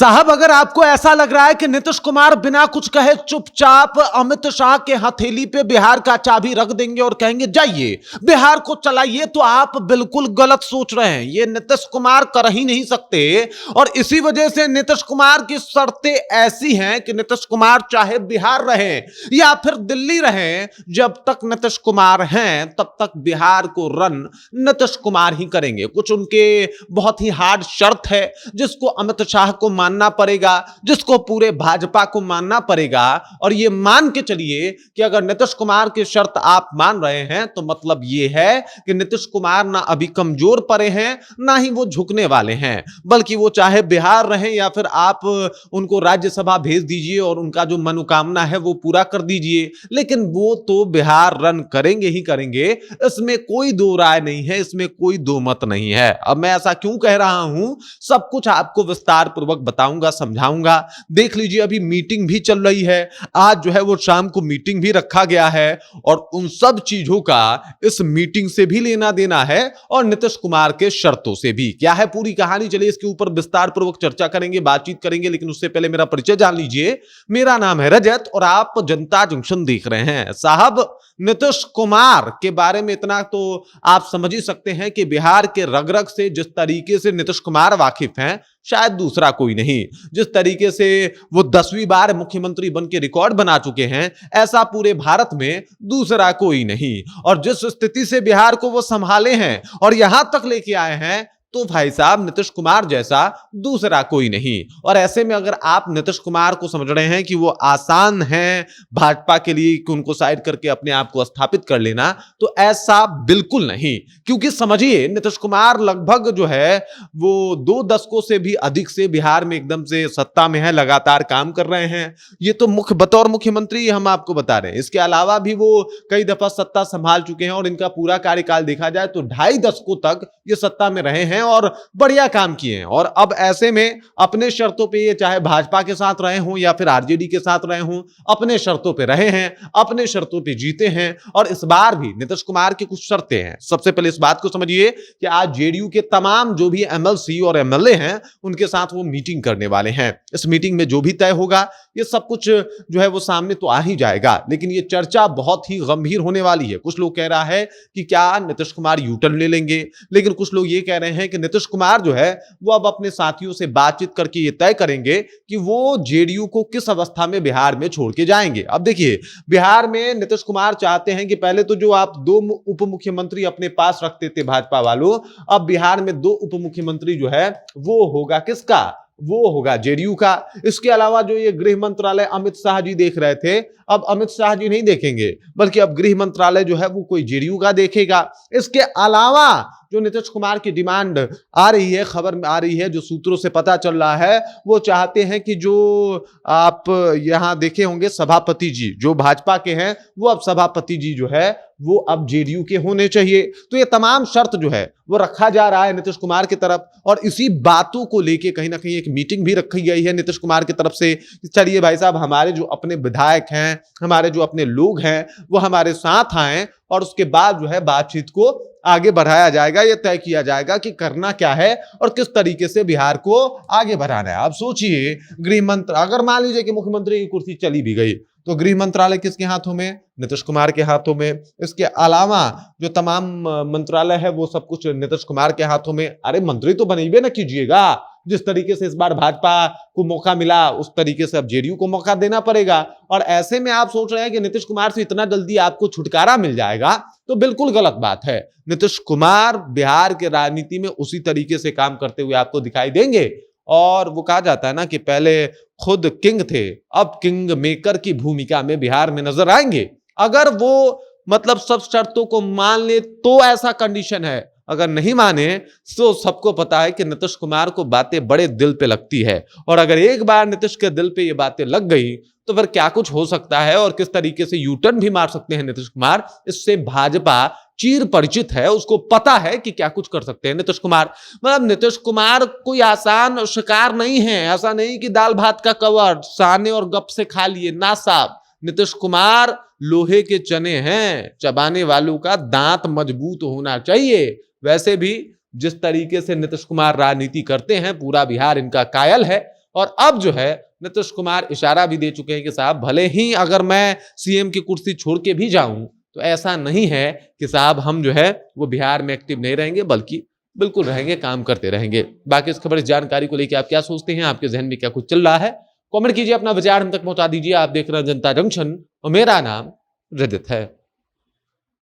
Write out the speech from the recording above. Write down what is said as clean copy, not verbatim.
साहब, अगर आपको ऐसा लग रहा है कि नीतीश कुमार बिना कुछ कहे चुपचाप अमित शाह के हथेली पे बिहार का चाबी रख देंगे और कहेंगे जाइए बिहार को चलाइए, तो आप बिल्कुल गलत सोच रहे हैं। ये नीतीश कुमार कर ही नहीं सकते और इसी वजह से नीतीश कुमार की शर्तें ऐसी हैं कि नीतीश कुमार चाहे बिहार रहे या फिर दिल्ली रहे, जब तक नीतीश कुमार हैं तब तक बिहार को रन नीतीश कुमार ही करेंगे। कुछ उनके बहुत ही हार्ड शर्त है जिसको अमित शाह को मानना पड़ेगा, जिसको पूरे भाजपा को मानना पड़ेगा। और ये मान के चलिए कि अगर नीतीश कुमार की शर्त आप मान रहे हैं तो मतलब ये है कि नीतीश कुमार ना अभी कमजोर पड़े हैं ना ही वो झुकने वाले हैं, बल्कि वो चाहे बिहार रहे या फिर आप उनको राज्यसभा भेज दीजिए और उनका जो मनोकामना है वो पूरा कर दीजिए, लेकिन वो तो बिहार रन करेंगे ही करेंगे। इसमें कोई दो राय नहीं है, इसमें कोई दो मत नहीं है। अब मैं ऐसा क्यों कह रहा हूं, सब कुछ आपको विस्तार पूर्वक बताऊंगा, समझाऊंगा। देख लीजिए, अभी मीटिंग भी चल रही है, आज जो है वो शाम को मीटिंग भी रखा गया है और उन सब चीजों का इस मीटिंग से भी लेना देना है और नीतीश कुमार के शर्तों से भी। क्या है पूरी कहानी, चलिए इसके ऊपर विस्तार पूर्वक चर्चा करेंगे, बातचीत करेंगे। लेकिन उससे पहले मेरा परिचय जान लीजिए। मेरा नाम है रजत और आप जनता जंक्शन देख रहे हैं। साहब, नीतीश कुमार के बारे में इतना तो आप समझ ही सकते हैं कि बिहार के रग रग से जिस तरीके से नीतीश कुमार वाकिफ हैं, शायद दूसरा कोई नहीं। जिस तरीके से वो 10वीं बार मुख्यमंत्री बन के रिकॉर्ड बना चुके हैं, ऐसा पूरे भारत में दूसरा कोई नहीं। और जिस स्थिति से बिहार को वो संभाले हैं और यहां तक लेके आए हैं, तो भाई साहब नीतीश कुमार जैसा दूसरा कोई नहीं। और ऐसे में अगर आप नीतीश कुमार को समझ रहे हैं कि वो आसान है भाजपा के लिए कि उनको साइड करके अपने आप को स्थापित कर लेना, तो ऐसा बिल्कुल नहीं। क्योंकि समझिए, नीतीश कुमार लगभग जो है वो 2 दशकों से भी अधिक से बिहार में एकदम से सत्ता में है, लगातार काम कर रहे हैं। ये तो बतौर मुख्यमंत्री हम आपको बता रहे हैं। इसके अलावा भी वो कई दफा सत्ता संभाल चुके हैं और इनका पूरा कार्यकाल देखा जाए तो 2.5 दशकों तक ये सत्ता में रहे हैं और बढ़िया काम किए हैं। और अब ऐसे में अपने शर्तों पे, ये चाहे भाजपा के साथ रहे हों या फिर आरजेडी के साथ रहे हों, अपने शर्तों पे रहे हैं, अपने शर्तों पे जीते हैं। और इस बार भी नीतीश कुमार की कुछ शर्तें हैं। सबसे पहले इस बात को समझिए कि आज जेडीयू के तमाम जो भी एमएलसी और एमएलए हैं, उनके साथ वो मीटिंग करने वाले हैं। इस मीटिंग में जो भी तय होगा, ये सब कुछ जो है वो सामने तो आ ही जाएगा। लेकिन ये चर्चा बहुत ही गंभीर होने वाली है। कुछ लोग कह रहा है कि क्या नीतीश कुमार यू टर्न ले लेंगे, लेकिन कुछ लोग ये कह रहे हैं कि नीतीश कुमार जो है वो अब अपने साथियों से बातचीत करके ये तय करेंगे कि वो जेडीयू को किस अवस्था में बिहार में छोड़ के जाएंगे। अब देखिए, बिहार में नीतीश कुमार चाहते हैं कि पहले तो जो आप 2 उप मुख्यमंत्री अपने पास रखते थे भाजपा वालों, अब बिहार में 2 उप मुख्यमंत्री जो है वो होगा किसका, वो होगा जेडीयू का। इसके अलावा जो ये गृह मंत्रालय अमित शाह जी देख रहे थे, अब अमित शाह जी नहीं देखेंगे, बल्कि अब गृह मंत्रालय जो है वो कोई जेडीयू का देखेगा। इसके अलावा जो नीतीश कुमार की डिमांड आ रही है, खबर आ रही है, जो सूत्रों से पता चल रहा है, वो चाहते हैं कि जो आप यहां देखे होंगे सभापति जी जो भाजपा के हैं, वो अब सभापति जी जो है वो अब जेडीयू के होने चाहिए। तो ये तमाम शर्त जो है वो रखा जा रहा है नीतीश कुमार की तरफ। और इसी बातों को लेके कहीं ना कहीं एक मीटिंग भी रखी गई है नीतीश कुमार की तरफ से। चलिए भाई साहब, हमारे जो अपने विधायक हैं, हमारे जो अपने लोग हैं, वो हमारे साथ आए और उसके बाद जो है बातचीत को आगे बढ़ाया जाएगा। यह तय किया जाएगा कि करना क्या है और किस तरीके से बिहार को आगे बढ़ाना है। आप सोचिए, गृह मंत्री, अगर मान लीजिए कि मुख्यमंत्री की कुर्सी चली भी गई, तो गृह मंत्रालय किसके हाथों में, नीतीश कुमार के हाथों में। इसके अलावा जो तमाम मंत्रालय है वो सब कुछ नीतीश कुमार के हाथों में। अरे मंत्री तो बनेबे ना कीजिएगा। जिस तरीके से इस बार भाजपा को मौका मिला, उस तरीके से अब जेडीयू को मौका देना पड़ेगा। और ऐसे में आप सोच रहे हैं कि नीतीश कुमार से इतना जल्दी आपको छुटकारा मिल जाएगा, तो बिल्कुल गलत बात है। नीतीश कुमार बिहार के राजनीति में उसी तरीके से काम करते हुए आपको दिखाई देंगे। और वो कहा जाता है ना कि पहले खुद किंग थे, अब किंग मेकर की भूमिका में बिहार में नजर आएंगे। अगर वो मतलब सब शर्तों को मान ले तो ऐसा कंडीशन है, अगर नहीं माने तो सबको पता है कि नीतीश कुमार को बातें बड़े दिल पे लगती है। और अगर एक बार नीतीश के दिल पे ये बातें लग गई तो फिर क्या कुछ हो सकता है और किस तरीके से यू टर्न भी मार सकते हैं नीतीश कुमार, इससे भाजपा चीर परिचित है। उसको पता है कि क्या कुछ कर सकते हैं नीतीश कुमार। मतलब नीतीश कुमार कोई आसान शिकार नहीं है। ऐसा नहीं कि दाल भात का कवर साने और गप से खा लिए, ना साहब। नीतीश कुमार लोहे के चने हैं, चबाने वालों का दांत मजबूत होना चाहिए। वैसे भी जिस तरीके से नीतीश कुमार राजनीति करते हैं, पूरा बिहार इनका कायल है। और अब जो है नीतीश कुमार इशारा भी दे चुके हैं कि साहब भले ही अगर मैं सीएम की कुर्सी छोड़ के भी जाऊं तो ऐसा नहीं है कि साहब हम जो है वो बिहार में एक्टिव नहीं रहेंगे, बल्कि बिल्कुल रहेंगे, काम करते रहेंगे। बाकी इस खबर, इस जानकारी को लेकर आप क्या सोचते हैं, आपके जहन में क्या कुछ चल रहा है, कमेंट कीजिए, अपना विचार हम तक पहुंचा दीजिए। आप देख रहे हैं जनता जंक्शन और मेरा नाम रजत है।